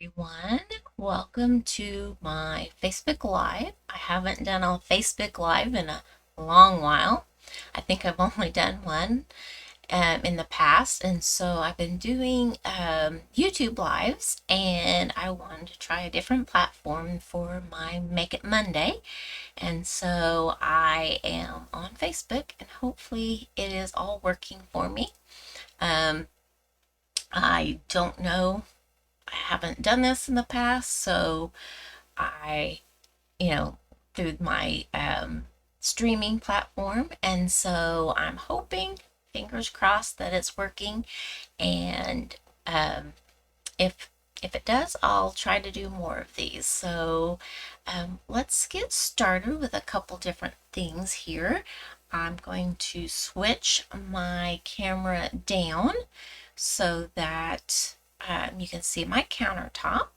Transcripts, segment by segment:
everyone. Welcome to my Facebook Live. I haven't done a Facebook Live in a long while. I think I've only done one in the past, and so I've been doing YouTube Lives, and I wanted to try a different platform for my Make It Monday, and so I am on Facebook, and hopefully it is all working for me. Um, I don't know, I haven't done this in the past, so I, you know, through my streaming platform, and so I'm hoping, fingers crossed, that it's working. And um, if if it does, I'll try to do more of these. So let's get started with a couple different things here. I'm going to switch my camera down so that you can see my countertop.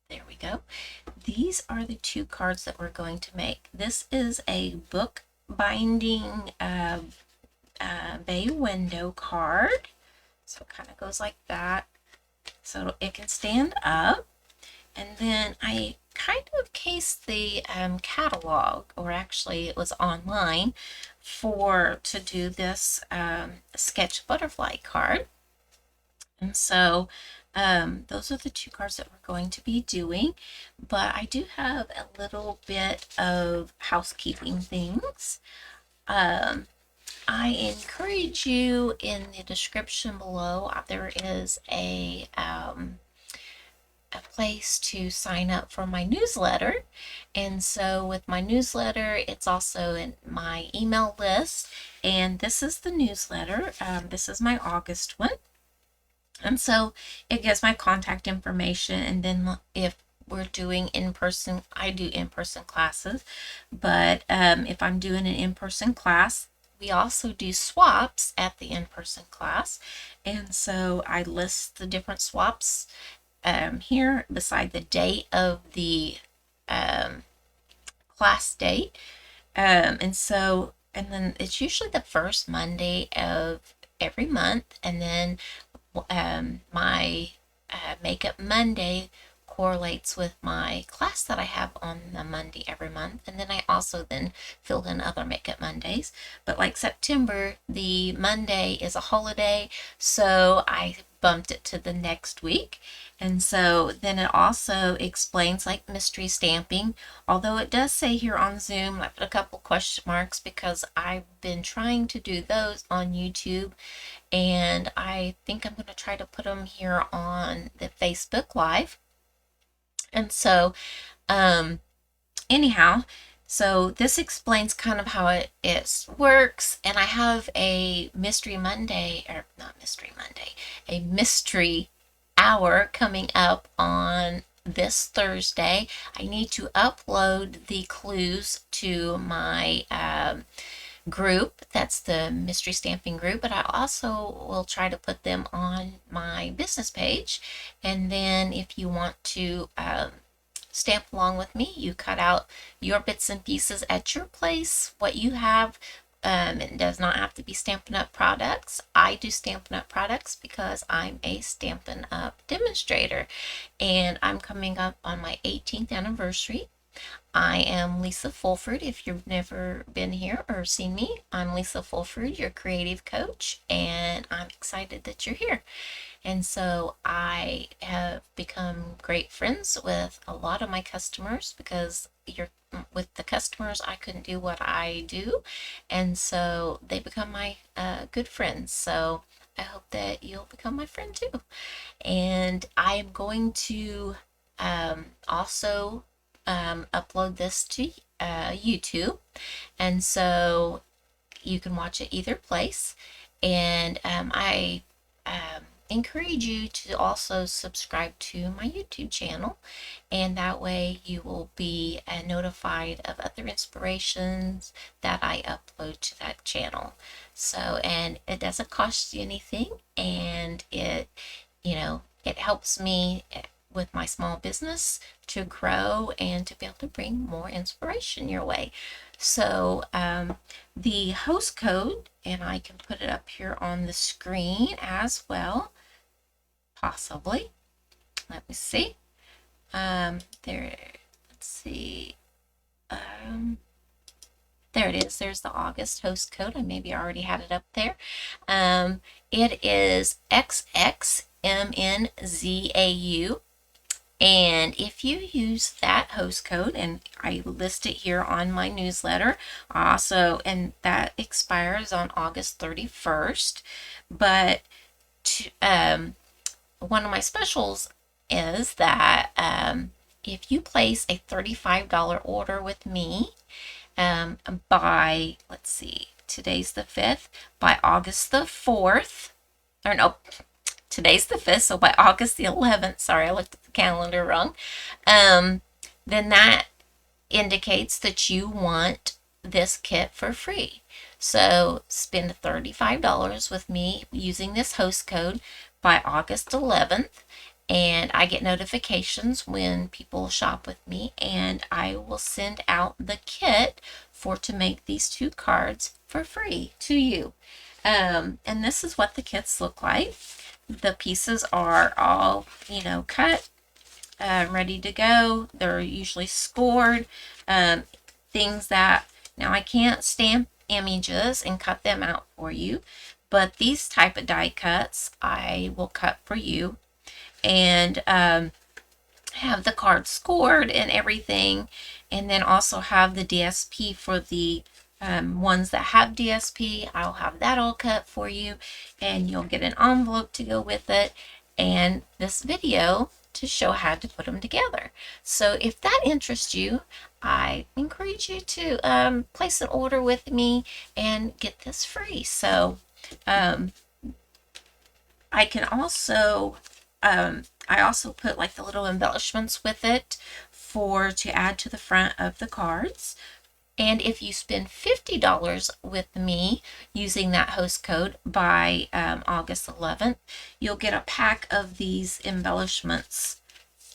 There we go. These are the two cards that we're going to make. This is a book binding bay window card. So it kind of goes like that. So it can stand up. And then I kind of cased the catalog, or actually it was online, to do this sketch butterfly card. And so those are the two cards that we're going to be doing, but I do have a little bit of housekeeping things. I encourage you, in the description below, there is a place to sign up for my newsletter. And so with my newsletter, it's also in my email list, and this is the newsletter. This is my August one. And so it gives my contact information, and then if we're doing in-person, I do in-person classes, but if I'm doing an in-person class, we also do swaps at the in-person class. And so I list the different swaps here beside the date of the class date. And then it's usually the first Monday of every month, and then my Makeup Monday correlates with my class that I have on the Monday every month, and then I also then fill in other Makeup Mondays. But like September, the Monday is a holiday, so I bumped it to the next week. And so then it also explains like mystery stamping, although it does say here on Zoom, I put a couple question marks because I've been trying to do those on YouTube, and I think I'm going to try to put them here on the Facebook Live. And so anyhow, so this explains kind of how it works, and I have a mystery Monday, or not mystery Monday, a mystery hour coming up on this Thursday. I need to upload the clues to my group. That's the mystery stamping group, but I also will try to put them on my business page. And then if you want to stamp along with me, you cut out your bits and pieces at your place, what you have. It does not have to be Stampin' Up! Products. I do Stampin' Up! Products because I'm a Stampin' Up! Demonstrator, and I'm coming up on my 18th anniversary. I am Lisa Fulford. If you've never been here or seen me, I'm Lisa Fulford, your creative coach, and I'm excited that you're here. And so I have become great friends with a lot of my customers, because with the customers, I couldn't do what I do, and so they become my good friends. So I hope that you'll become my friend too. And I am going to also upload this to YouTube, and so you can watch it either place. And I encourage you to also subscribe to my YouTube channel, and that way you will be notified of other inspirations that I upload to that channel. So, and it doesn't cost you anything, and it helps me with my small business to grow and to be able to bring more inspiration your way. So the host code, and I can put it up here on the screen as well, possibly. Let me see. There, let's see. There it is. There's the August host code. I maybe already had it up there. It is XXMNZAU. And if you use that host code, and I list it here on my newsletter, also, and that expires on August 31st. But one of my specials is that if you place a $35 order with me by, let's see, today's the 5th, by August the 4th, or no, today's the 5th, so by August the 11th, sorry, I looked at the calendar wrong, then that indicates that you want this kit for free. So spend $35 with me using this host code by August 11th, and I get notifications when people shop with me, and I will send out the kit to make these 2 cards for free to you. And this is what the kits look like. The pieces are all, cut, ready to go. They're usually scored. Things that, now I can't stamp images and cut them out for you, but these type of die cuts I will cut for you, and have the card scored and everything, and then also have the DSP for the ones that have DSP. I'll have that all cut for you, and you'll get an envelope to go with it, and this video to show how to put them together. So if that interests you, I encourage you to place an order with me and get this free. So I can also I also put like the little embellishments with it to add to the front of the cards. And if you spend $50 with me using that host code by August 11th, you'll get a pack of these embellishments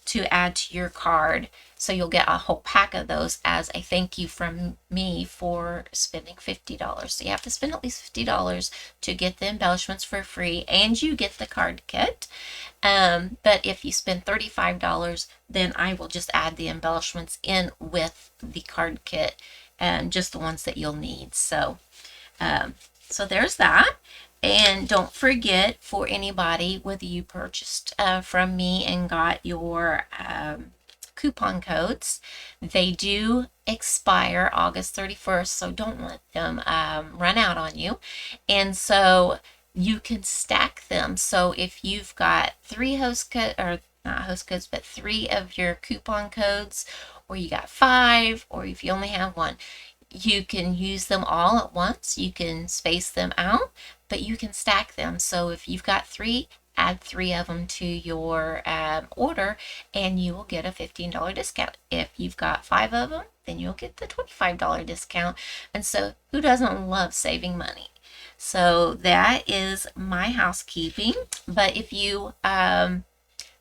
to add to your card. So you'll get a whole pack of those as a thank you from me for spending $50. So you have to spend at least $50 to get the embellishments for free, and you get the card kit. But if you spend $35, then I will just add the embellishments in with the card kit, and just the ones that you'll need. So so there's that. And don't forget, for anybody, whether you purchased from me and got your coupon codes, they do expire August 31st, so don't let them run out on you. And so you can stack them. So if you've got 3 host codes, or not host codes, but 3 of your coupon codes, or you got 5, or if you only have 1, you can use them all at once. You can space them out, but you can stack them. So if you've got 3, add 3 of them to your order, and you will get a $15 discount. If you've got 5 of them, then you'll get the $25 discount. And so who doesn't love saving money? So that is my housekeeping. But if you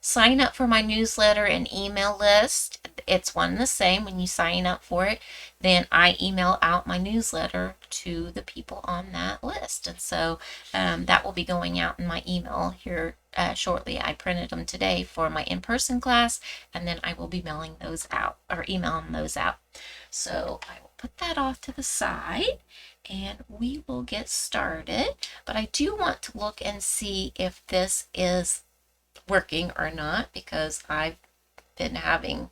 sign up for my newsletter and email list, it's one and the same. When you sign up for it, then I email out my newsletter to the people on that list. And so that will be going out in my email here shortly. I printed them today for my in-person class, and then I will be mailing those out, or emailing those out. So I will put that off to the side, and we will get started. But I do want to look and see if this is working or not, because I've been having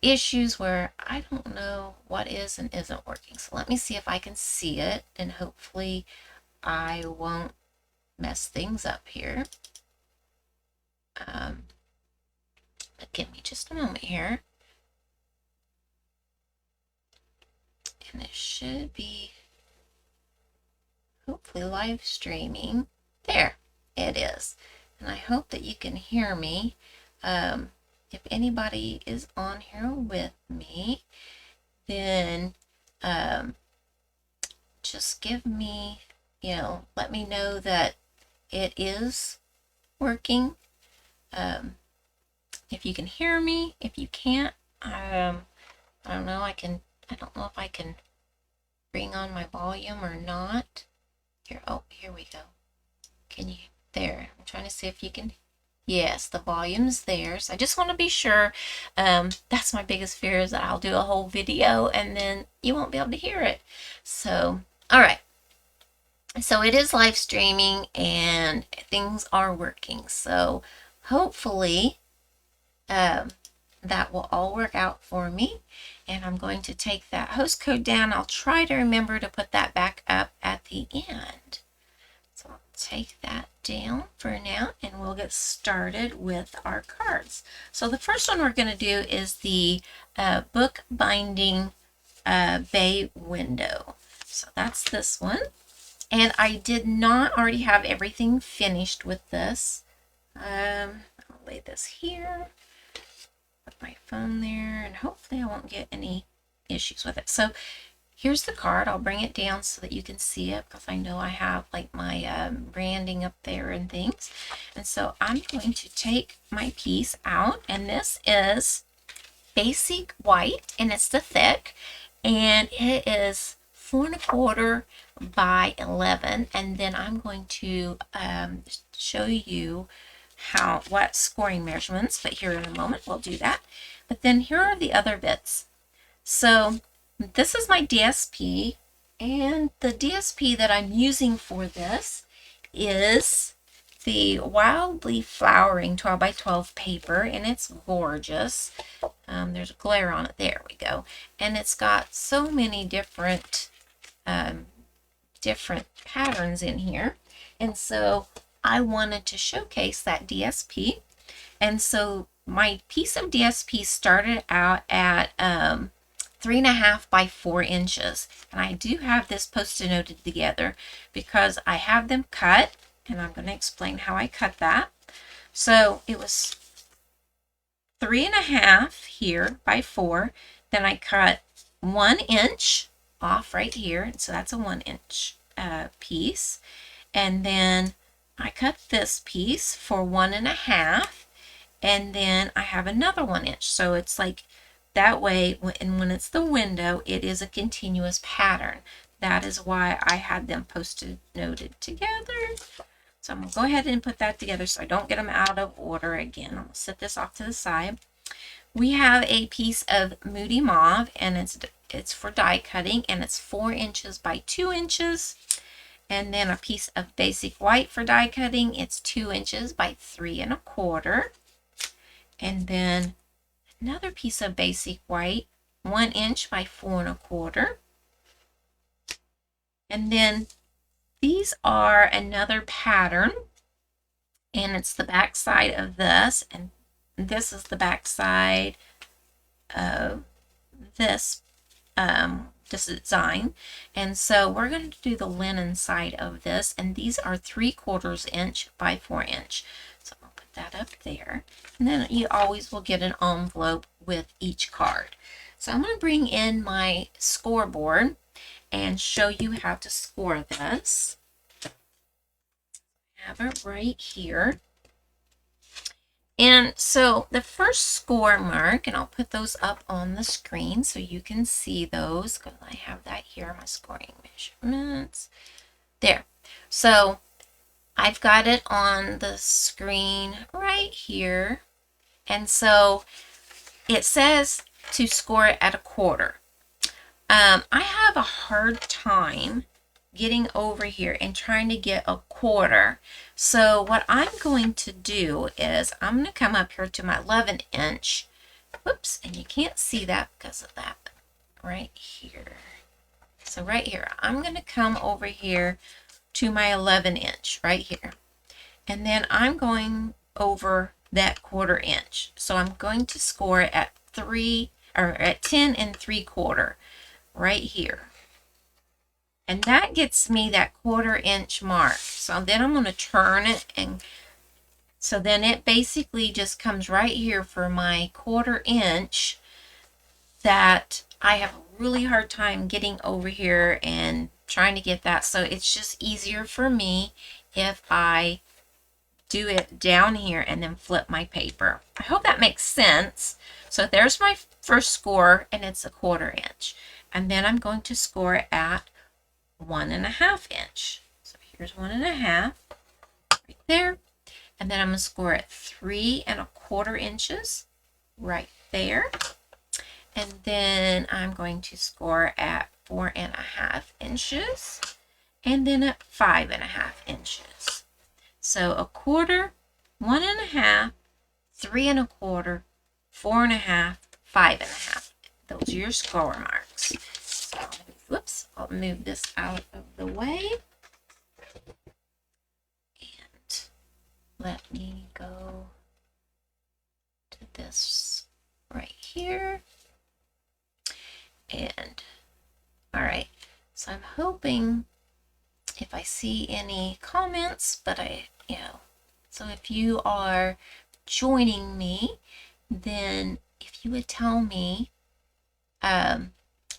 issues where I don't know what is and isn't working. So let me see if I can see it, and hopefully I won't mess things up here. But give me just a moment here, and it should be hopefully live streaming. There it is. And I hope that you can hear me. If anybody is on here with me, then just give me, let me know that it is working. If you can hear me. If you can't, I don't know. I don't know if I can bring on my volume or not. Here, oh, here we go. Can you? There. I'm trying to see if you can Yes, the volume's there. So I just want to be sure. That's my biggest fear, is that I'll do a whole video and then you won't be able to hear it. So, all right. So it is live streaming and things are working. So hopefully that will all work out for me. And I'm going to take that host code down. I'll try to remember to put that back up at the end. So I'll take that down for now and we'll get started with our cards. So the first one we're going to do is the book binding bay window. So that's this one. And I did not already have everything finished with this. I'll lay this here, put my phone there, and hopefully I won't get any issues with it. So here's the card. I'll bring it down so that you can see it, because I know I have like my branding up there and things. And so I'm going to take my piece out, and this is basic white, and it's the thick, and it is 4¼ by 11. And then I'm going to show you what scoring measurements, but here in a moment we'll do that. But then here are the other bits. So this is my DSP, and the DSP that I'm using for this is the Wildly Flowering 12 by 12 paper, and it's gorgeous. There's a glare on it. There we go. And it's got so many different patterns in here, and so I wanted to showcase that DSP. And so my piece of DSP started out at 3½ by 4 inches, and I do have this post-it noted together because I have them cut, and I'm going to explain how I cut that. So it was 3½ here by 4. Then I cut 1 inch off right here, and so that's a 1 inch piece. And then I cut this piece for 1½, and then I have another 1 inch. So it's like that way, and when it's the window, it is a continuous pattern. That is why I had them post-it noted together. So I'm going to go ahead and put that together so I don't get them out of order again. I'm going to set this off to the side. We have a piece of Moody Mauve, and it's for die cutting, and it's 4 inches by 2 inches. And then a piece of Basic White for die cutting. It's 2 inches by 3¼ inches. And then another piece of Basic White, 1 inch by 4¼ inches. And then these are another pattern, and it's the back side of this, and this is the back side of this design. And so we're going to do the linen side of this, and these are 3/4 inch by 4 inch. So I'll put that up there, and then you always will get an envelope with each card. So I'm going to bring in my scoreboard and show you how to score this. I have it right here. And so the first score mark, and I'll put those up on the screen so you can see those, because I have that here, my scoring measurements. There. So I've got it on the screen right here. And so it says to score it at 1/4. I have a hard time getting over here and trying to get 1/4. So what I'm going to do is I'm going to come up here to my 11 inch. Whoops, and you can't see that because of that right here. So right here, I'm going to come over here to my 11 inch right here. And then I'm going over that 1/4 inch. So I'm going to score it at 10 3/4 right here. And that gets me that 1/4 inch mark. So then I'm going to turn it, and so then it basically just comes right here for my 1/4 inch that I have a really hard time getting over here and trying to get that. So it's just easier for me if I do it down here and then flip my paper. I hope that makes sense. So there's my first score, and it's a 1/4 inch. And then I'm going to score it at 1½ inch. So here's 1½ right there. And then I'm going to score at 3¼ inches right there. And then I'm going to score at 4½ inches. And then at 5½ inches. So 1/4, 1½, 3¼ 4½, 5½. Those are your score marks. So, whoops, I'll move this out of the way. And let me go to this right here. And, all right, so I'm hoping if I see any comments, but so if you are joining me, then if you would tell me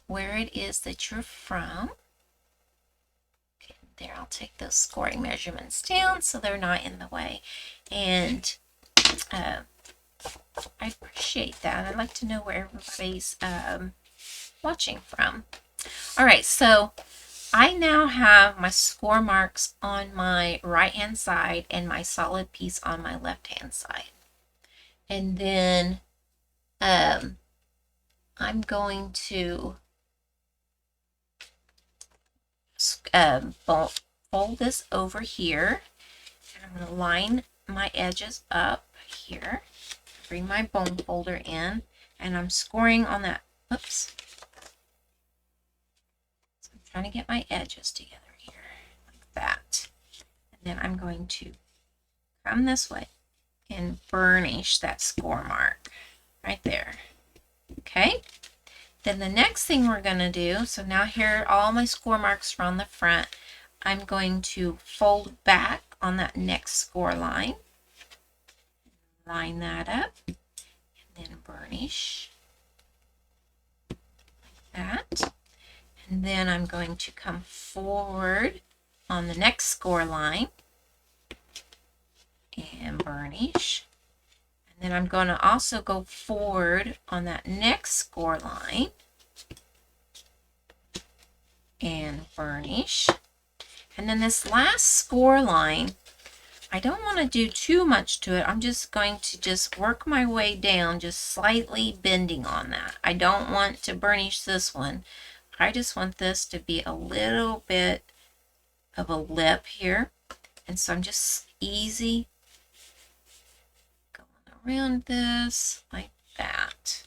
where it is that you're from. Okay, there, I'll take those scoring measurements down so they're not in the way. And I appreciate that. I'd like to know where everybody's watching from. All right, so I now have my score marks on my right-hand side and my solid piece on my left-hand side. And then I'm going to fold this over here. And I'm going to line my edges up here. Bring my bone folder in. And I'm scoring on that. Oops. So I'm trying to get my edges together here. Like that. And then I'm going to come this way and burnish that score mark right there. Okay. Then the next thing we're going to do, so now here are all my score marks from the front. I'm going to fold back on that next score line. Line that up. And then burnish. Like that. And then I'm going to come forward on the next score line. And burnish. And then I'm going to also go forward on that next score line and burnish. And then this last score line, I don't want to do too much to it. I'm just going to just work my way down, just slightly bending on that. I don't want to burnish this one. I just want this to be a little bit of a lip here. And so I'm just easy around this like that.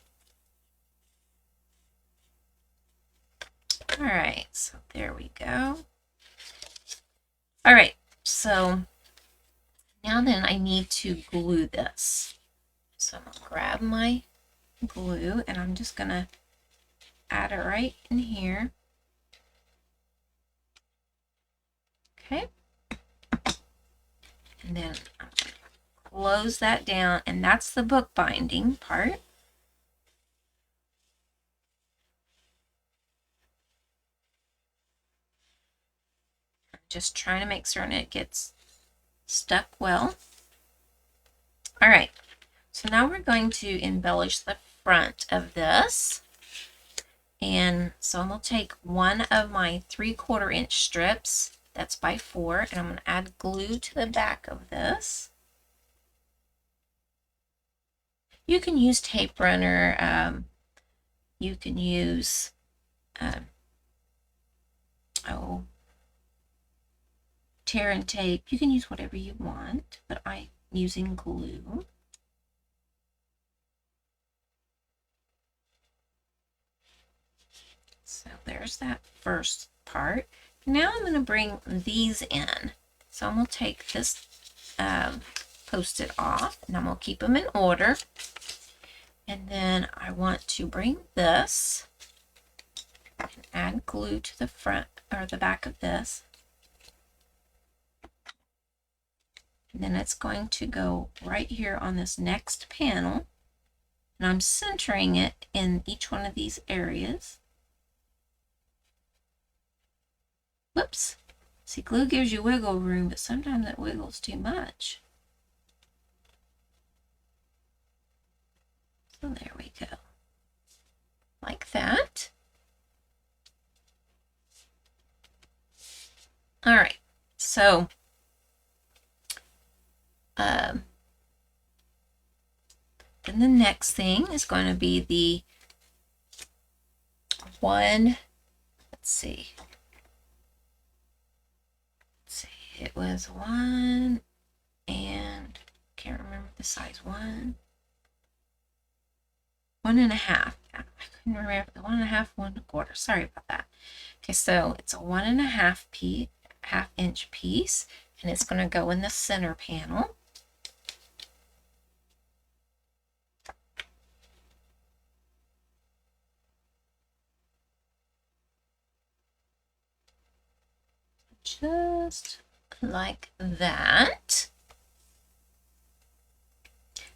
All right, so there we go. All right, so now then I need to glue this. So I'm gonna grab my glue and I'm just gonna add it right in here. Okay. And then I'm gonna close that down, and that's the bookbinding part. I'm just trying to make certain it gets stuck well. All right, so now we're going to embellish the front of this. And so I'm going to take one of my 3/4 inch strips, that's by 4, and I'm going to add glue to the back of this. You can use tape runner, you can use, tear and tape. You can use whatever you want, but I'm using glue. So there's that first part. Now I'm going to bring these in. So I'm going to take this Post-it off, and I'm going to keep them in order. And then I want to bring this and add glue to the front or the back of this. And then it's going to go right here on this next panel. And I'm centering it in each one of these areas. Whoops. See, glue gives you wiggle room, but sometimes it wiggles too much. So there we go. Like that. All right. So, Then the next thing is going to be the one, let's see, it was one, and can't remember the size, 1.5. I couldn't remember the 1.5, 1.25. Sorry about that. Okay, so it's a 1.5 inch piece, and it's going to go in the center panel. Just like that.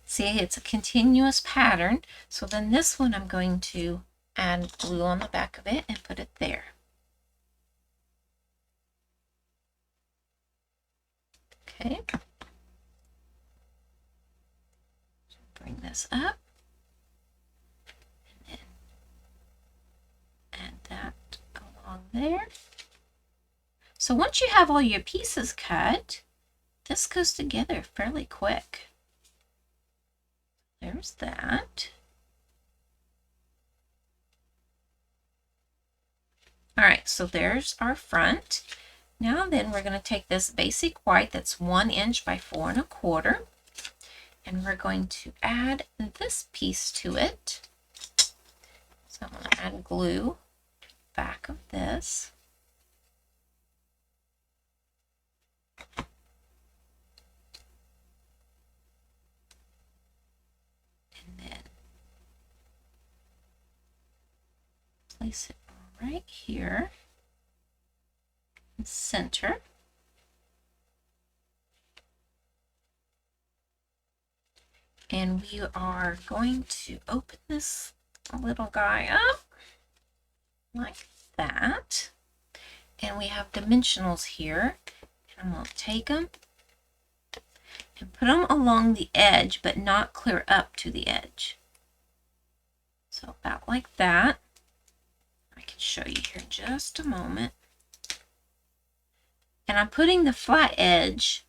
See, it's a continuous pattern. So then this one I'm going to add glue on the back of it and put it there. Okay. So bring this up and then add that along there. So once you have all your pieces cut, this goes together fairly quick. There's that. All right, so there's our front. Now then we're going to take this basic white that's 1 inch by 4.25, and we're going to add this piece to it. So I'm going to add glue to the back of this. And then place it right here in center. And we are going to open this little guy up like that. And we have dimensionals here. And I'm going to take them and put them along the edge, but not clear up to the edge. So about like that. I can show you here in just a moment. And I'm putting the flat edge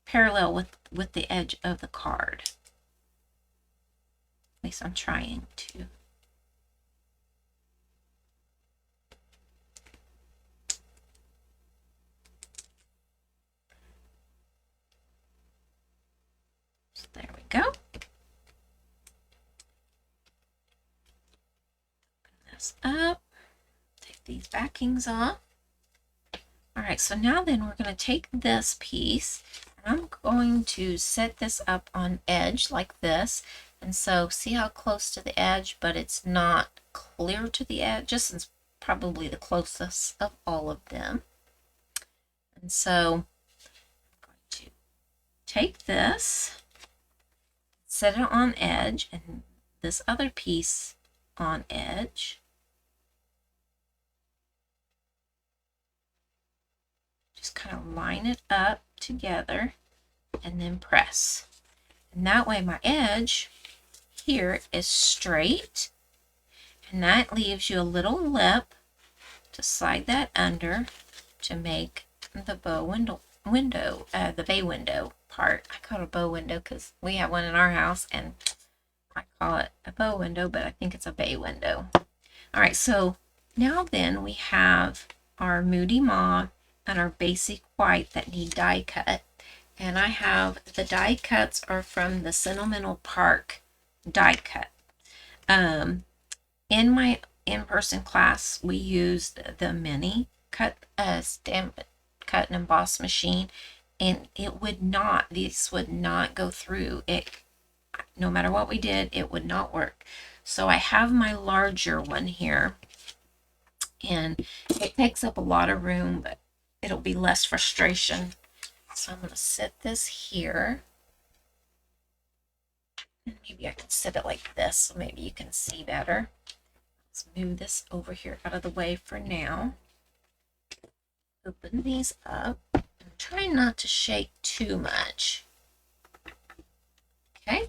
parallel with the edge of the card. At least I'm trying to. So there we go. Open this up. Take these backings off. All right, so now then we're going to take this piece and I'm going to set this up on edge like this. And so see how close to the edge, but it's not clear to the edge. This is probably the closest of all of them. And so I'm going to take this, set it on edge, and this other piece on edge. Just kind of line it up together and then press. And that way my edge here is straight, and that leaves you a little lip to slide that under to make the bow window, the bay window part. I call it a bow window because we have one in our house and I call it a bow window, but I think it's a bay window. All right, so now then we have our Moody Mauve and our basic white that need die cut. And I have the die cuts are from the Sentimental Park die cut. In my in-person class, we used the mini cut stamp cut and emboss machine, and it would not, this would not go through it. No matter what we did, it would not work. So I have my larger one here, and it takes up a lot of room, but it'll be less frustration. So I'm going to set this here. And maybe I can set it like this so maybe you can see better. Let's move this over here out of the way for now. Open these up. And try not to shake too much. Okay.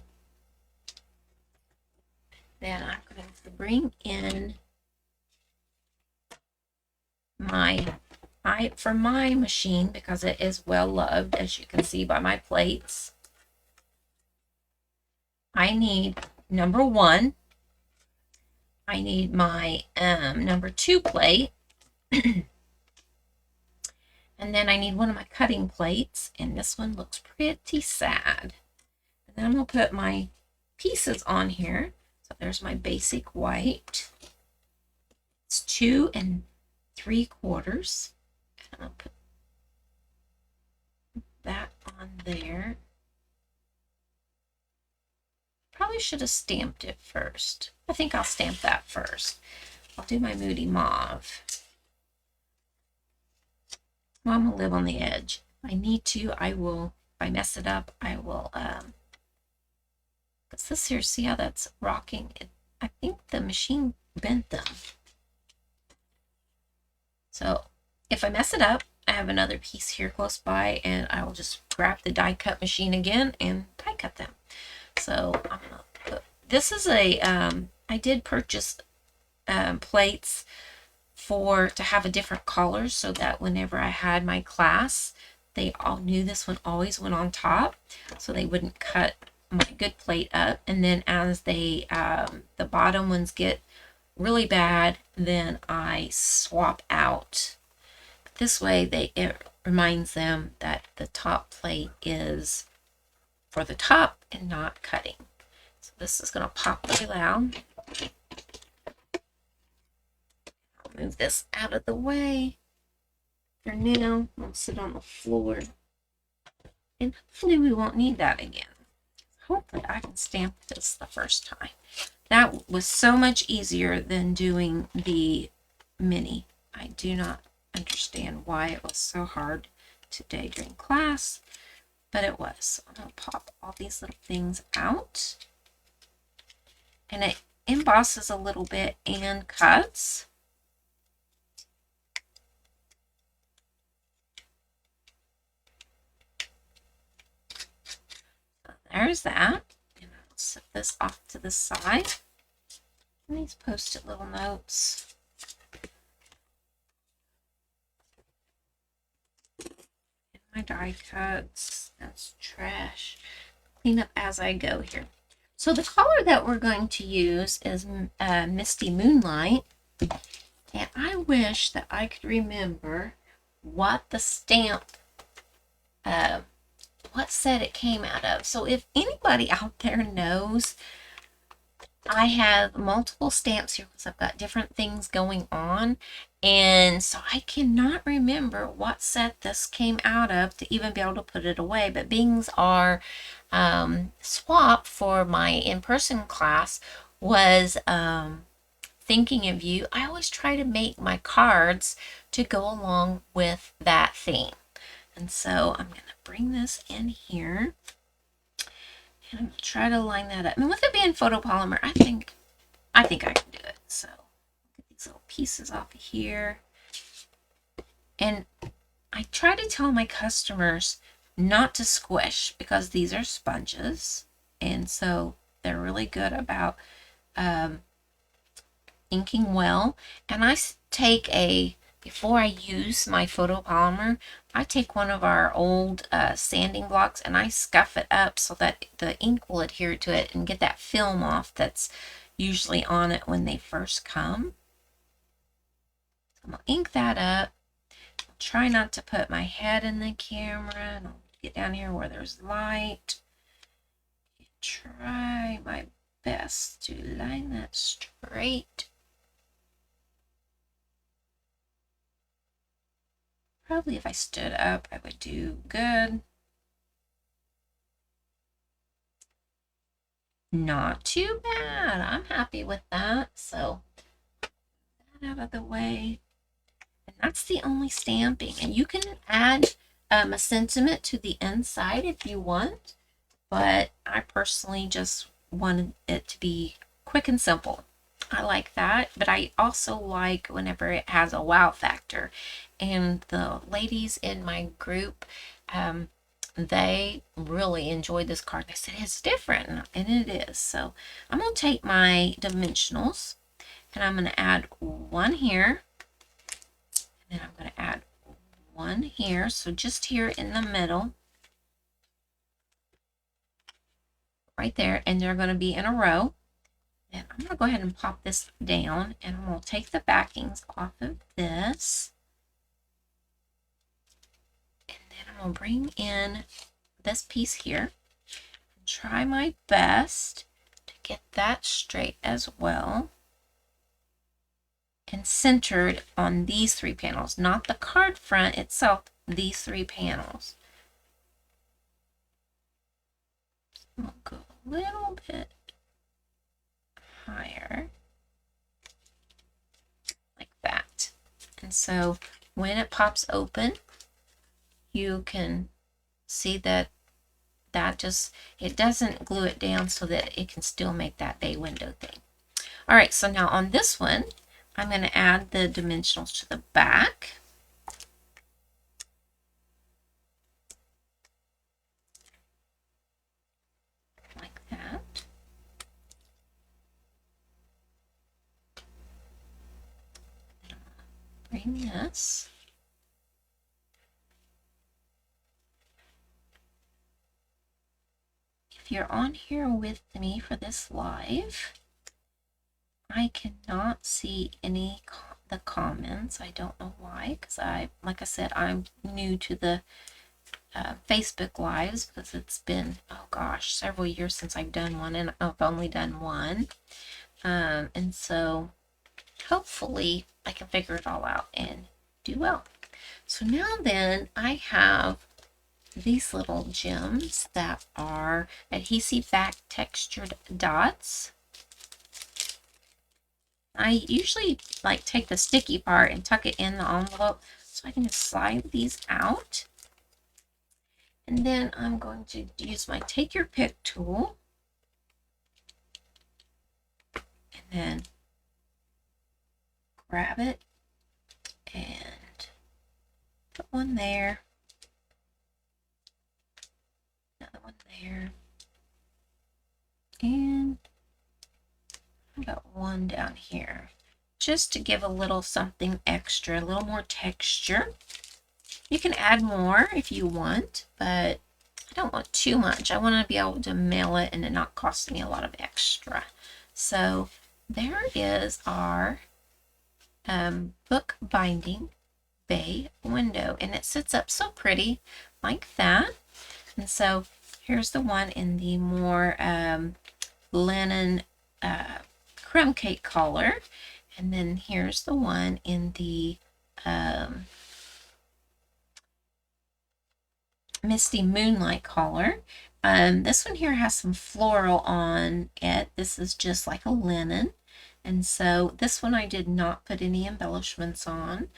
Then I'm going to bring in for my machine, because it is well loved, as you can see by my plates. I need number 1. I need my number 2 plate. And then I need one of my cutting plates. And this one looks pretty sad. And then I'm going to put my pieces on here. So there's my basic white. It's 2 3/4. And I'll put that on there. Probably should have stamped it first. I think I'll stamp that first. I'll do my Moody Mauve. Well, I'm gonna live on the edge. If I need to, I will. If I mess it up, I will. Because this here, see how that's rocking? I think the machine bent them. So if I mess it up, I have another piece here close by, and I will just grab the die cut machine again and die cut them. So I'm gonna put, this is a, I did purchase plates to have a different color so that whenever I had my class, they all knew this one always went on top, so they wouldn't cut my good plate up. And then as they, the bottom ones get really bad, then I swap out. This way it reminds them that the top plate is for the top and not cutting. So this is going to pop really loud. I'll move this out of the way for now. I'll sit on the floor. And hopefully we won't need that again. Hopefully I can stamp this the first time. That was so much easier than doing the mini. I do not understand why it was so hard today during class, but it was. So I'm going to pop all these little things out. And it embosses a little bit and cuts. So there's that. And I'll set this off to the side. And these post-it little notes. My die cuts, that's trash. Clean up as I go here. So the color that we're going to use is Misty Moonlight. And I wish that I could remember what the stamp, what set it came out of. So if anybody out there knows, I have multiple stamps here because I've got different things going on. And so I cannot remember what set this came out of to even be able to put it away. But being our swap for my in-person class was thinking of you. I always try to make my cards to go along with that theme. And so I'm going to bring this in here. And I'm going to try to line that up. And with it being photopolymer, I think I can do it. So get these little pieces off of here. And I try to tell my customers not to squish because these are sponges. And so they're really good about inking well. And I take before I use my photopolymer, I take one of our old sanding blocks and I scuff it up so that the ink will adhere to it and get that film off that's usually on it when they first come. So I'm going to ink that up. I'll try not to put my head in the camera. And I'll get down here where there's light. And try my best to line that straight. Probably if I stood up, I would do good. Not too bad. I'm happy with that. So, that out of the way. And that's the only stamping. And you can add a sentiment to the inside if you want. But I personally just wanted it to be quick and simple. I like that, but I also like whenever it has a wow factor. And the ladies in my group, they really enjoyed this card. They said it's different, and it is. So I'm going to take my dimensionals, and I'm going to add one here, and then I'm going to add one here. So just here in the middle, right there, and they're going to be in a row. And I'm going to go ahead and pop this down, and I'm going to take the backings off of this. And then I'm going to bring in this piece here. Try my best to get that straight as well. And centered on these 3 panels, not the card front itself, these 3 panels. I'm going to go a little bit higher, like that. And so when it pops open, you can see that it doesn't glue it down so that it can still make that bay window thing. All right, so now on this one, I'm going to add the dimensionals to the back. Like that. Bring this. If you're on here with me for this live, I cannot see the comments. I don't know why, because like I said, I'm new to the Facebook lives because it's been, oh gosh, several years since I've done one, and I've only done one. And so hopefully I can figure it all out and do well. So now then I have these little gems that are adhesive back textured dots. I usually like take the sticky part and tuck it in the envelope so I can just slide these out. And then I'm going to use my take your pick tool and then grab it and put one there, another one there, and I got one down here just to give a little something extra, a little more texture. You can add more if you want, but I don't want too much. I want to be able to mail it and it not cost me a lot of extra. So there is our book binding bay window, and it sits up so pretty like that. And so here's the one in the more linen crumb cake color, and then here's the one in the misty moonlight color. This one here has some floral on it. This is just like a linen, and so this one I did not put any embellishments on.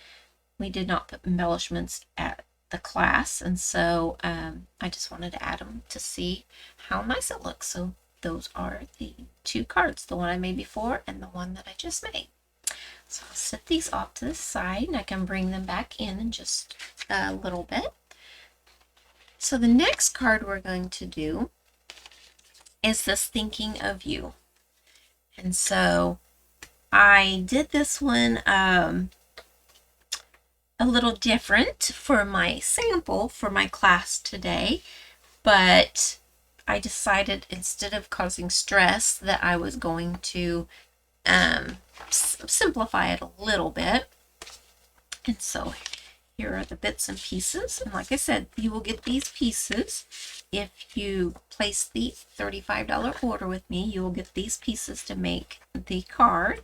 We did not put embellishments at the class, and so I just wanted to add them to see how nice it looks. So those are the 2 cards, the one I made before and the one that I just made. So I'll set these off to the side, and I can bring them back in just a little bit. So the next card we're going to do is this Thinking of You. And so I did this one a little different for my sample for my class today, but I decided instead of causing stress that I was going to simplify it a little bit. And so here are the bits and pieces, and like I said, you will get these pieces if you place the $35 order with me. You will get these pieces to make the card.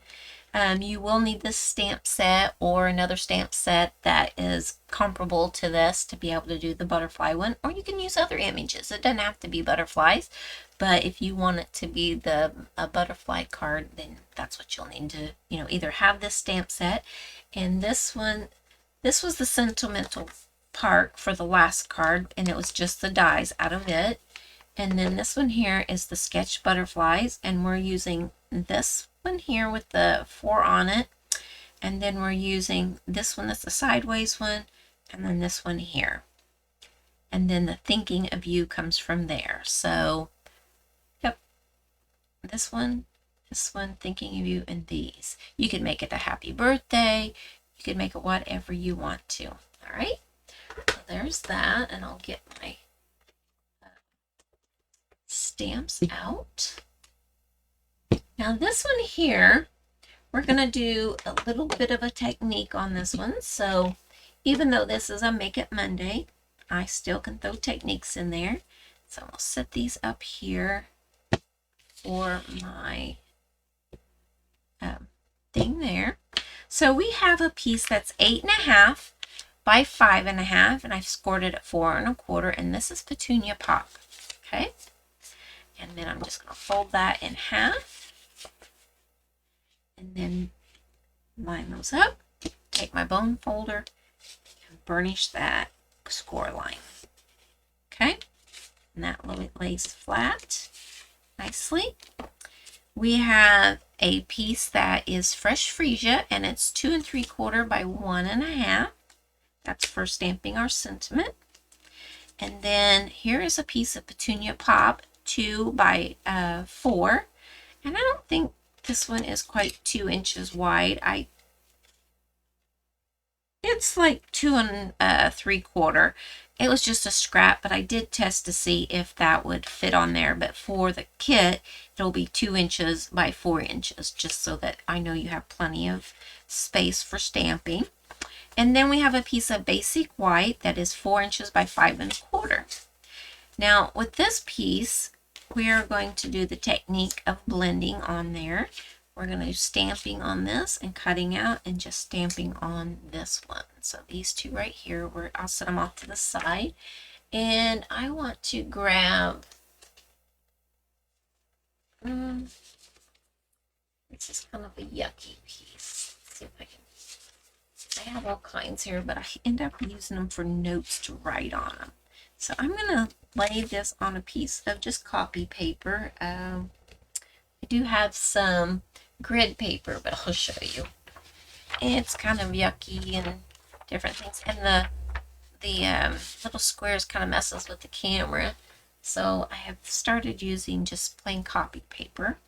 You will need this stamp set or another stamp set that is comparable to this to be able to do the butterfly one, or you can use other images. It doesn't have to be butterflies, but if you want it to be a butterfly card, then that's what you'll need to, either have this stamp set. And this one, this was the sentimental part for the last card, and it was just the dies out of it. And then this one here is the sketch butterflies, and we're using this one here with the 4 on it, and then we're using this one that's the sideways one, and then this one here, and then the Thinking of You comes from there. So yep, this one, Thinking of You, and these. You could make it a happy birthday, you could make it whatever you want to. All right, so there's that, and I'll get my stamps out. Now this one here, we're going to do a little bit of a technique on this one. So even though this is a Make It Monday, I still can throw techniques in there. So I'll set these up here for my thing there. So we have a piece that's 8.5 by 5.5, and I've scored it at 4.25, and this is Petunia Pop. Okay, and then I'm just going to fold that in half, and then line those up. Take my bone folder and burnish that score line. Okay, and that lays flat nicely. We have a piece that is fresh freesia, and it's 2.75 by 1.5. That's for stamping our sentiment. And then here is a piece of Petunia Pop, 2 by 4. And I don't think this one is quite 2 inches wide. It's like 2.75. It was just a scrap, but I did test to see if that would fit on there. But for the kit, it'll be 2 inches by 4 inches, just so that I know you have plenty of space for stamping. And then we have a piece of basic white that is 4 inches by 5.25. Now with this piece, we are going to do the technique of blending on there. We're going to do stamping on this and cutting out and just stamping on this one. So these two right here, I'll set them off to the side. And I want to grab, this is kind of a yucky piece. Let's see if I can, I have all kinds here, but I end up using them for notes to write on them. So I'm going to lay this on a piece of just copy paper. I do have some grid paper, but I'll show you. It's kind of yucky and different things, and the little squares kind of messes with the camera, so I have started using just plain copy paper.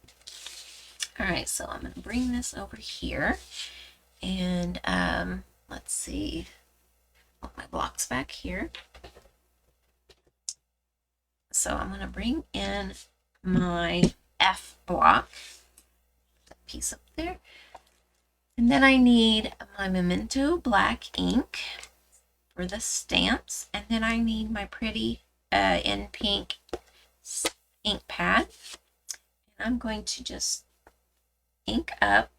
All right, so I'm going to bring this over here, and let's see, put my blocks back here. So I'm going to bring in my F block, that piece up there, and then I need my Memento black ink for the stamps, and then I need my pretty in pink ink pad, and I'm going to just ink up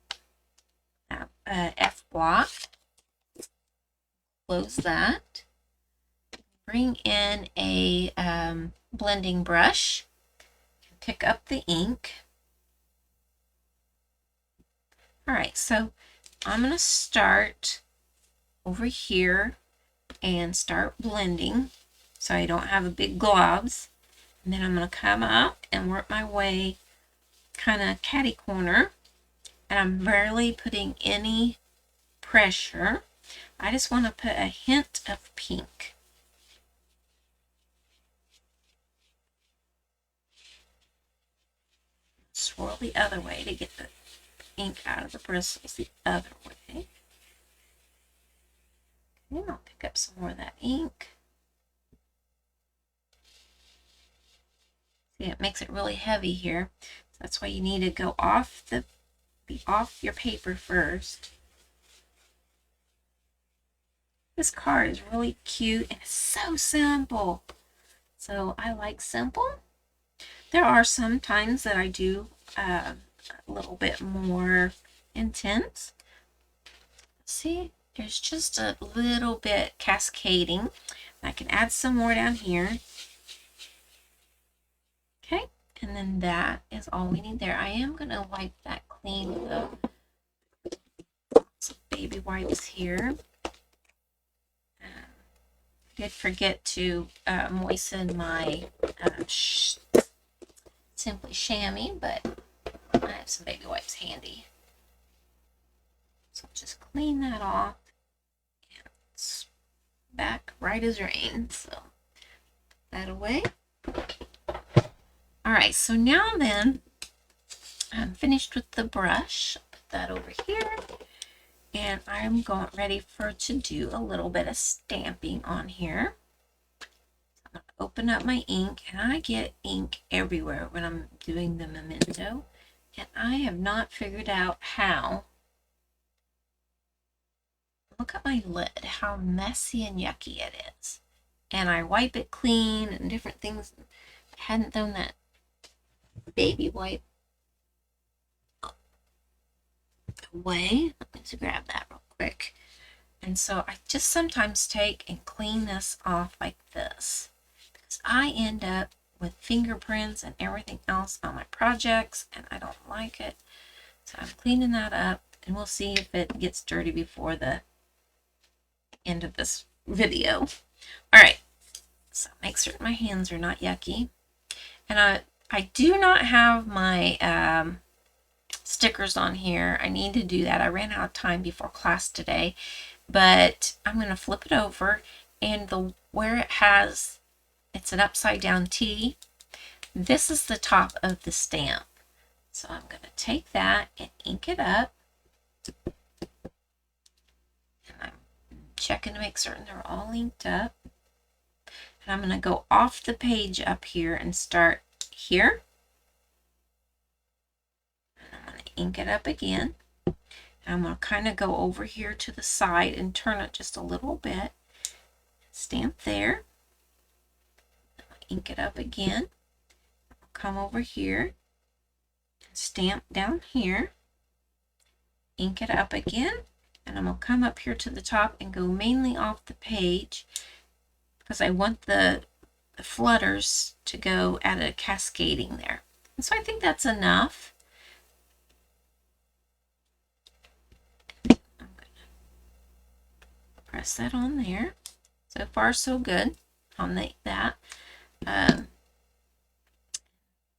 that F block, close that, bring in a blending brush, pick up the ink. All right, so I'm going to start over here and start blending so I don't have a big globs. And then I'm going to come up and work my way kind of catty corner. And I'm barely putting any pressure. I just want to put a hint of pink. Swirl the other way to get the ink out of the bristles the other way. Okay, I'll pick up some more of that ink. See, it makes it really heavy here. So that's why you need to go off your paper first. This card is really cute and it's so simple. So I like simple. There are some times that I do a little bit more intense. See, there's just a little bit cascading. I can add some more down here. Okay, and then that is all we need there. I am going to wipe that clean with some baby wipes here. I did forget to moisten my Simply Chamois, but I have some baby wipes handy. So just clean that off. And it's back right as rain. So put that away. Alright, so now then, I'm finished with the brush. I'll put that over here. And I'm ready to do a little bit of stamping on here. I'm going to open up my ink, and I get ink everywhere when I'm doing the memento, and I have not figured out how. Look at my lid, how messy and yucky it is. And I wipe it clean and different things. I hadn't done that baby wipe away. Let me just grab that real quick. And so I just sometimes take and clean this off like this, because I end up with fingerprints and everything else on my projects, and I don't like it. So I'm cleaning that up, and we'll see if it gets dirty before the end of this video. All right, so make certain my hands are not yucky. And I do not have my stickers on here. I need to do that. I ran out of time before class today, but I'm going to flip it over, and where it has, it's an upside down T, this is the top of the stamp. So I'm going to take that and ink it up, and I'm checking to make certain they're all inked up. And I'm going to go off the page up here and start here. And I'm going to ink it up again. And I'm going to kind of go over here to the side and turn it just a little bit. Stamp there. Ink it up again. Come over here. Stamp down here. Ink it up again. And I'm going to come up here to the top and go mainly off the page, because I want the flutters to go at a cascading there. And so I think that's enough. I'm going to press that on there. So far, so good. I'll make that.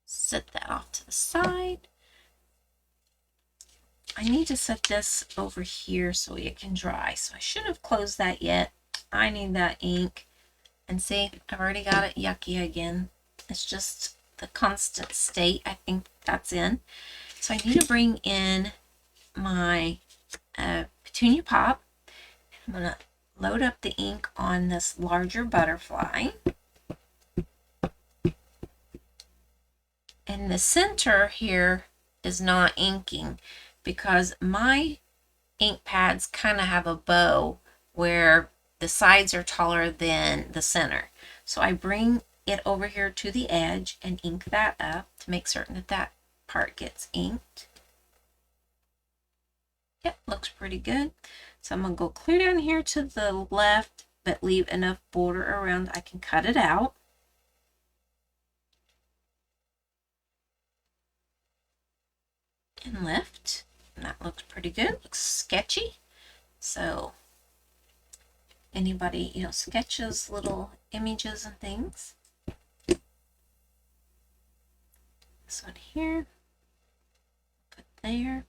Set that off to the side. I need to set this over here so it can dry. So I shouldn't have closed that yet. I need that ink. And see, I've already got it yucky again. It's just the constant state I think that's in. So I need to bring in my Petunia Pop. I'm going to load up the ink on this larger butterfly. And the center here is not inking, because my ink pads kind of have a bow where the sides are taller than the center. So I bring it over here to the edge and ink that up to make certain that that part gets inked. Yep, looks pretty good. So I'm going to go clear down here to the left, but leave enough border around I can cut it out. And lift. And that looks pretty good. Looks sketchy. So anybody, sketches little images and things. This one here. Put there.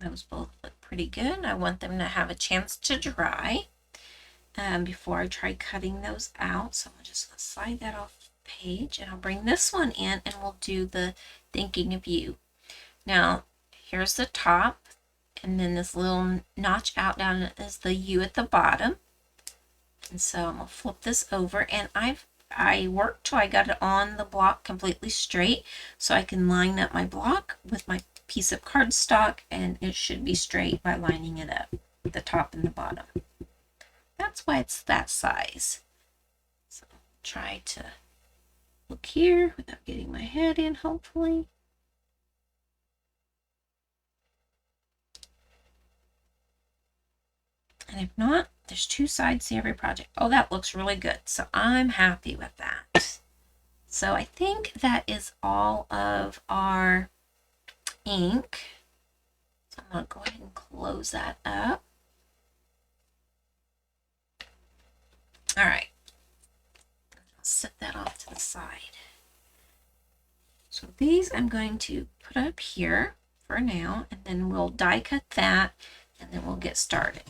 Those both look pretty good. I want them to have a chance to dry before I try cutting those out. So I'm just going to slide that off the page, and I'll bring this one in, and we'll do the thinking of you. Now, here's the top, and then this little notch out down is the U at the bottom. And so I'm going to flip this over, and I worked till I got it on the block completely straight, so I can line up my block with my piece of cardstock, and it should be straight by lining it up, the top and the bottom. That's why it's that size. So try to look here without getting my head in, hopefully. And if not, there's two sides to every project. Oh, that looks really good. So I'm happy with that. So I think that is all of our ink. So I'm going to go ahead and close that up. All right. I'll set that off to the side. So these I'm going to put up here for now, and then we'll die cut that, and then we'll get started.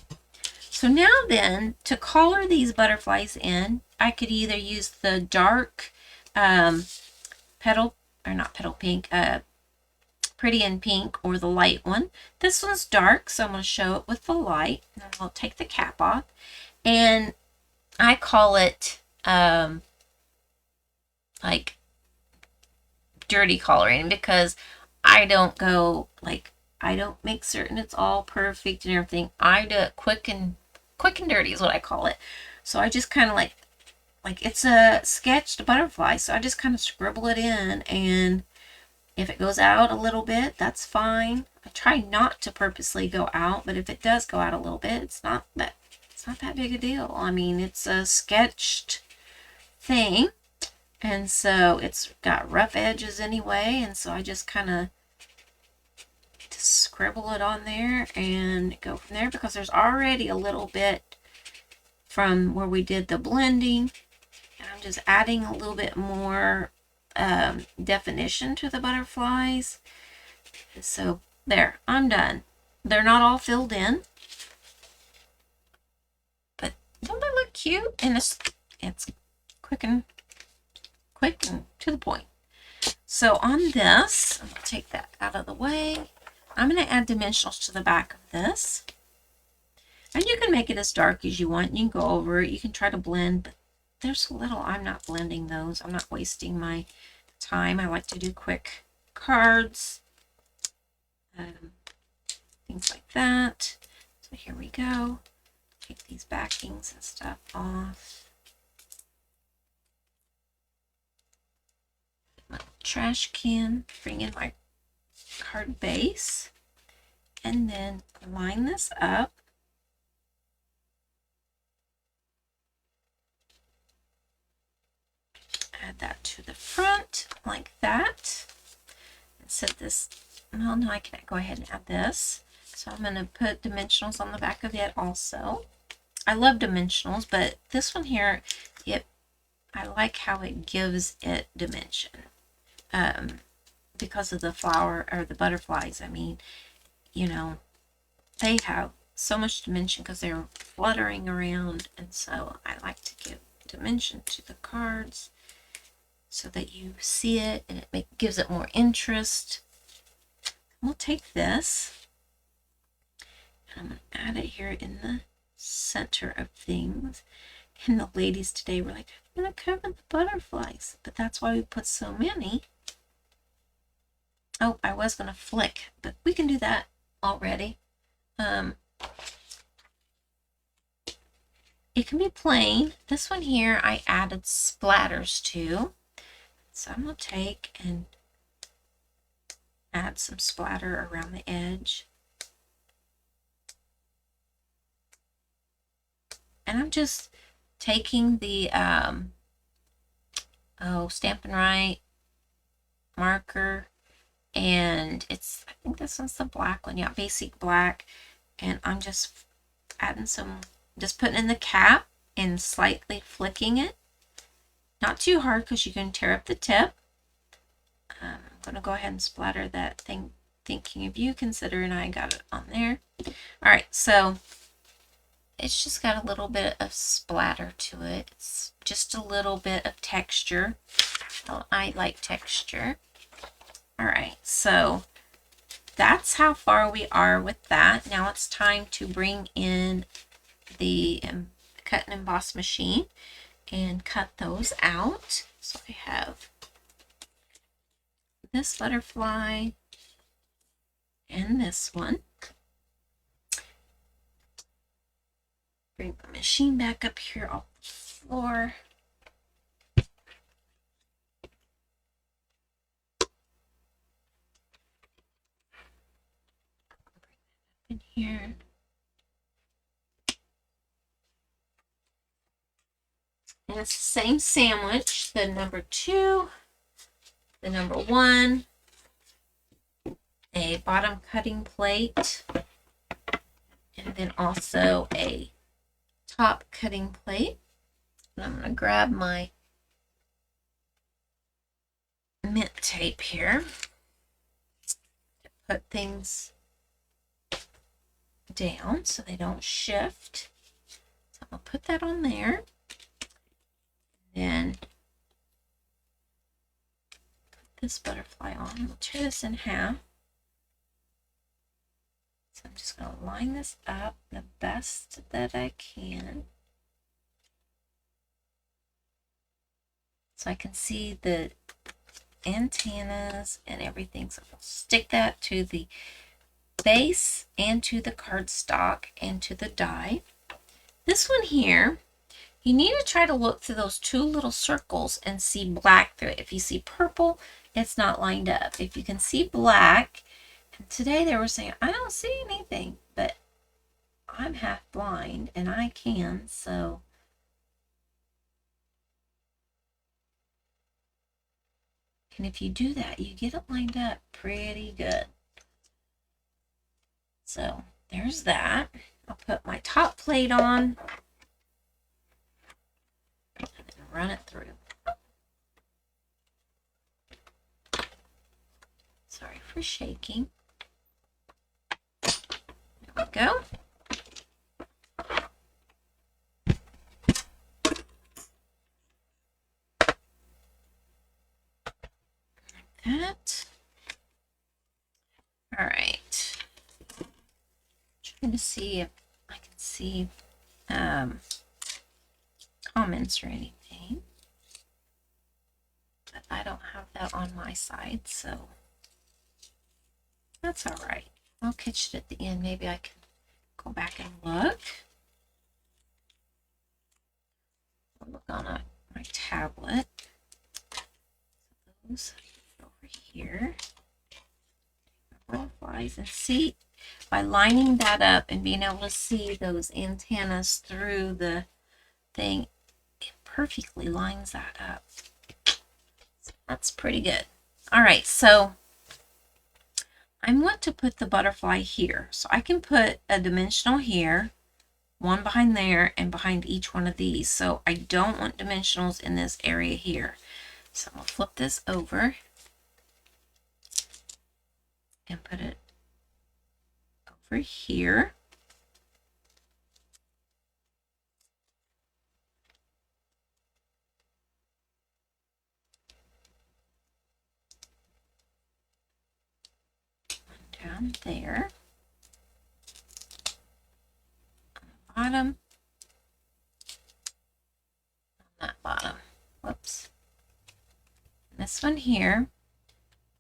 So now then, to color these butterflies in, I could either use the dark Pretty in Pink, or the light one. This one's dark, so I'm going to show it with the light. And then I'll take the cap off. And I call it like dirty coloring, because I don't go like, I don't make certain it's all perfect and everything. I do it quick and dirty is what I call it. So I just kind of like it's a sketched butterfly, so I just kind of scribble it in, and if it goes out a little bit, that's fine. I try not to purposely go out, but if it does go out a little bit, it's not that big a deal. I mean, it's a sketched thing, and so it's got rough edges anyway, and so I just kind of scribble it on there and go from there, because there's already a little bit from where we did the blending, and I'm just adding a little bit more definition to the butterflies. So there, I'm done. They're not all filled in, but don't they look cute? And it's quick and to the point. So on this, I'm going to take that out of the way. I'm going to add dimensionals to the back of this. And you can make it as dark as you want. You can go over it. You can try to blend, but there's so little. I'm not blending those. I'm not wasting my time. I like to do quick cards. Things like that. So here we go. Take these backings and stuff off. My trash can, bring in my card base, and then line this up. Add that to the front like that. And set this, well, now I can go ahead and add this. So I'm going to put dimensionals on the back of it also. I love dimensionals, but this one here, I like how it gives it dimension. Because of the flower or the butterflies. I mean, you know, they have so much dimension because they're fluttering around, and so I like to give dimension to the cards so that you see it and it gives it more interest. We'll take this and I'm going to add it here in the center of things. And the ladies today were like, I'm going to cover the butterflies, but that's why we put so many. Oh, I was going to flick, but we can do that already. It can be plain. This one here I added splatters to. So I'm going to take and add some splatter around the edge. And I'm just taking the Stampin' Right marker, and it's, I think this one's the black one, yeah, basic black, and I'm just adding some, just putting in the cap and slightly flicking it, not too hard because you can tear up the tip. I'm going to go ahead and splatter that thing, thinking of you, considering I got it on there. All right, so it's just got a little bit of splatter to it. It's just a little bit of texture. Well, I like texture. All right, so that's how far we are with that. Now it's time to bring in the cut and emboss machine and cut those out. So I have this butterfly and this one. Bring my machine back up here off the floor. In here. And it's the same sandwich, the number 2, the number 1, a bottom cutting plate, and then also a top cutting plate. And I'm going to grab my mint tape here to put things down so they don't shift. So I'm going to put that on there. Then put this butterfly on. We'll tear this in half. So I'm just going to line this up the best that I can. so I can see the antennas and everything. So I'll stick that to the base and to the cardstock and to the die. This one here, you need to try to look through those two little circles and see black through it. If you see purple, it's not lined up. If you can see black, and today they were saying, I don't see anything, but I'm half blind and I can, so. And if you do that, you get it lined up pretty good. So there's that. I'll put my top plate on and then run it through. Sorry for shaking. There we go. That. All right. Trying to see if I can see comments or anything, but I don't have that on my side, so that's all right. I'll catch it at the end. Maybe I can go back and look. I'll look on my tablet. Those over here. Butterflies, and see, by lining that up and being able to see those antennas through the thing, it perfectly lines that up. So that's pretty good. All right, so I want to put the butterfly here. So I can put a dimensional here, one behind there, and behind each one of these. So I don't want dimensionals in this area here. So I'm going to flip this over and put it over here. Down there. On the bottom. On that bottom. Whoops. And this one here,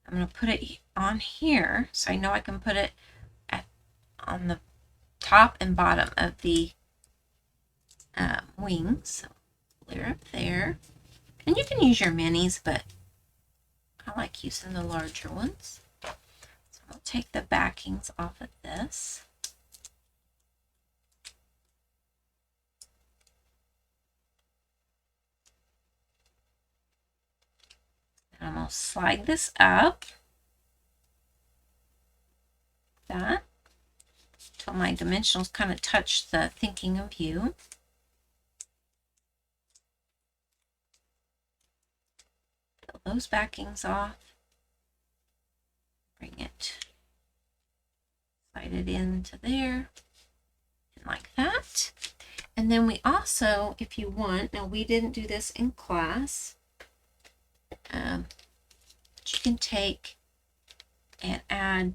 I'm going to put it on here so I know I can put it on the top and bottom of the wings. So clear up there. And you can use your minis, but I like using the larger ones. So I'll take the backings off of this. And I'm going to slide this up. That. Until my dimensionals kind of touch the thinking of you. Peel those backings off. Bring it, slide it into there, and like that. And then we also, if you want, now we didn't do this in class, but you can take and add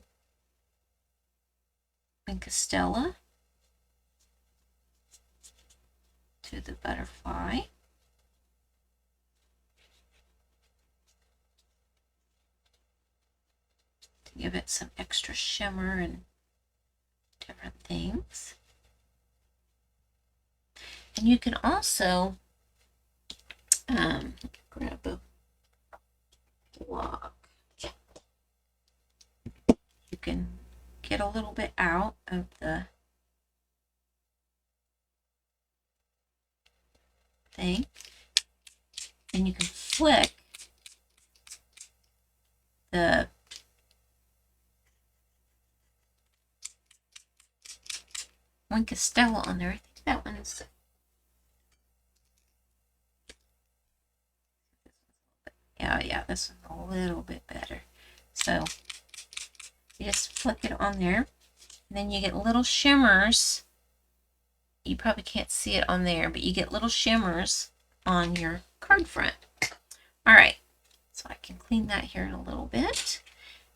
Castella to the butterfly. To give it some extra shimmer and different things. And you can also grab a block. You can get a little bit out of the thing, and you can flick the Castella on there. I think that one is, yeah, this one's a little bit better. So you just flick it on there, and then you get little shimmers. You probably can't see it on there, but you get little shimmers on your card front. All right, so I can clean that here in a little bit.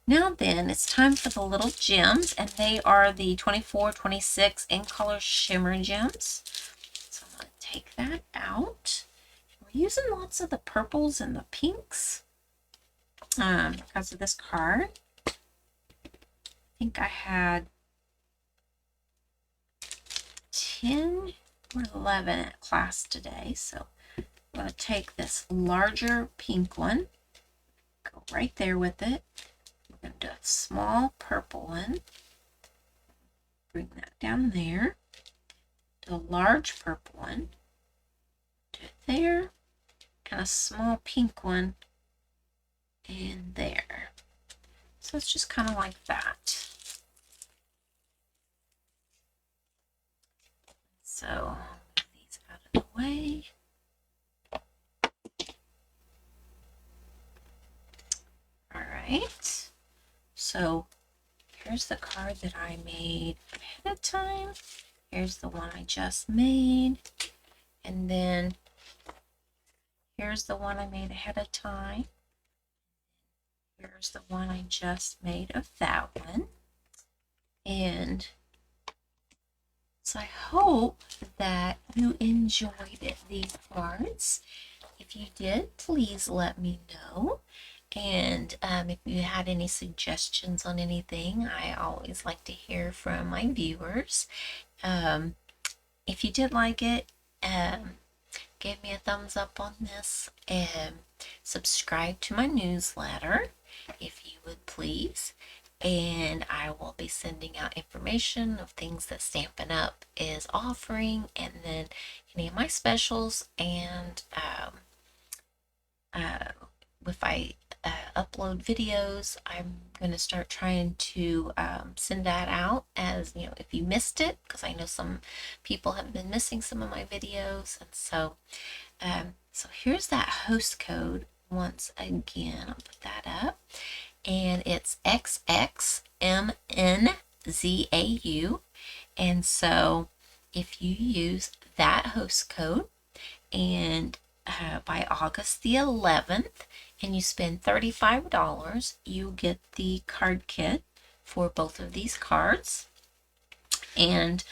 Now then, it's time for the little gems, and they are the 24, 26 in color shimmer gems. So I'm going to take that out. we're using lots of the purples and the pinks because of this card. I think I had 10 or 11 at class today, so I'm going to take this larger pink one, go right there with it. We're going to do a small purple one, bring that down there, do a large purple one, do it there, and a small pink one in there. So it's just kind of like that. So move these out of the way. All right. So here's the card that I made ahead of time. Here's the one I just made. And then here's the one I made ahead of time. Here's the one I just made of that one. And so I hope that you enjoyed these cards. If you did, please let me know. And if you had any suggestions on anything, I always like to hear from my viewers. If you did like it, give me a thumbs up on this and subscribe to my newsletter if you would please. And I will be sending out information of things that Stampin' Up! Is offering, and then any of my specials, and if I upload videos, I'm going to start trying to send that out as, you know, if you missed it, because I know some people have been missing some of my videos. And so so here's that host code once again. I'll put that up, and it's XXMNZAUY. And so if you use that host code, and by August the 11th, and you spend $35, you get the card kit for both of these cards. And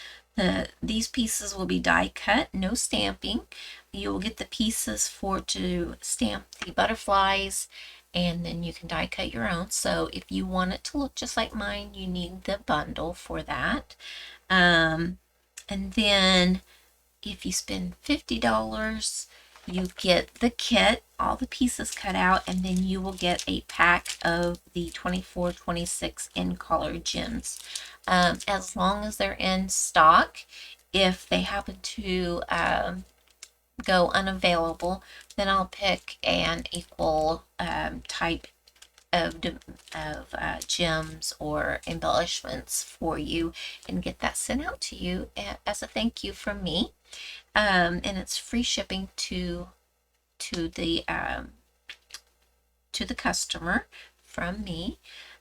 these pieces will be die cut, no stamping. You will get the pieces to stamp the butterflies, and then you can die cut your own. So if you want it to look just like mine, you need the bundle for that. And then if you spend $50, you get the kit, all the pieces cut out, and then you will get a pack of the 24-26 in color gems, as long as they're in stock. If they happen to go unavailable, then I'll pick an equal type of gems or embellishments for you and get that sent out to you as a thank you from me. And it's free shipping to the customer from me.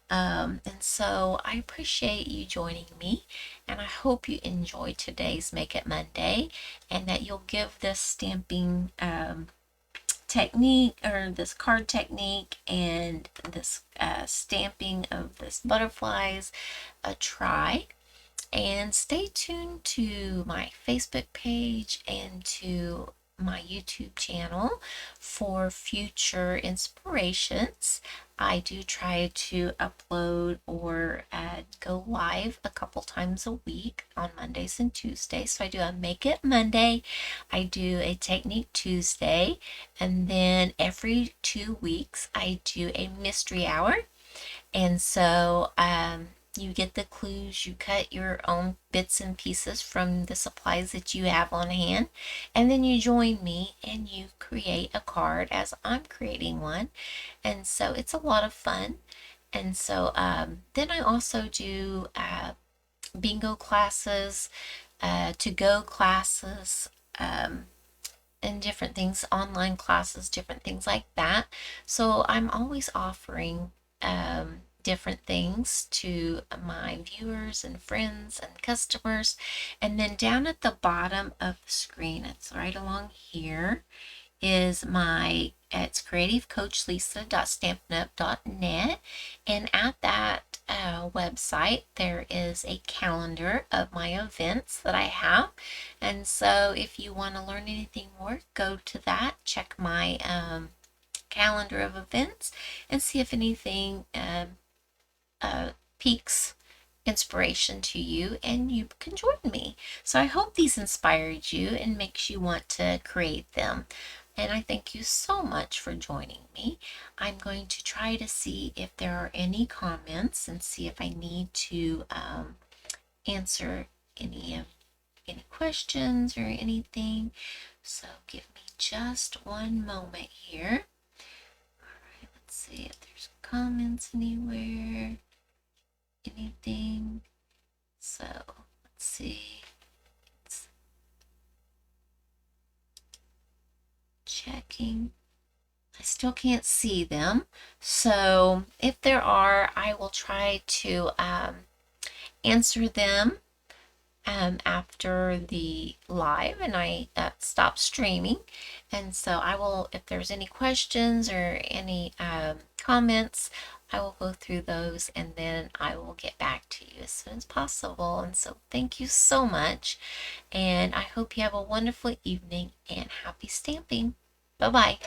And so I appreciate you joining me, and I hope you enjoyed today's Make It Monday, and that you'll give this stamping technique, or this card technique, and this stamping of this butterflies a try. And stay tuned to my Facebook page and to my YouTube channel for future inspirations. I do try to upload or go live a couple times a week on Mondays and Tuesdays. So I do a Make It Monday, I do a Technique Tuesday, and then every 2 weeks I do a mystery hour. And so you get the clues, you cut your own bits and pieces from the supplies that you have on hand, and then you join me and you create a card as I'm creating one. And so it's a lot of fun. And so then I also do bingo classes, to-go classes, and different things, online classes, different things like that. So I'm always offering different things to my viewers and friends and customers. And then down at the bottom of the screen, it's right along here, is it's CreativeCoachLisa.stampinup.net, and at that website there is a calendar of my events that I have. And so if you want to learn anything more, go to that, check check my calendar of events and see if anything piques inspiration to you and you can join me. So I hope these inspired you and makes you want to create them. And I thank you so much for joining me. I'm going to try to see if there are any comments and see if I need to answer any questions or anything. So give me just one moment here. All right, let's see if there's comments anywhere, anything. So let's see. It's checking. I still can't see them. So if there are, I will try to answer them after the live and I stop streaming. And so I will, if there's any questions or any comments, I will go through those and then I will get back to you as soon as possible. And so thank you so much. And I hope you have a wonderful evening and happy stamping. Bye-bye.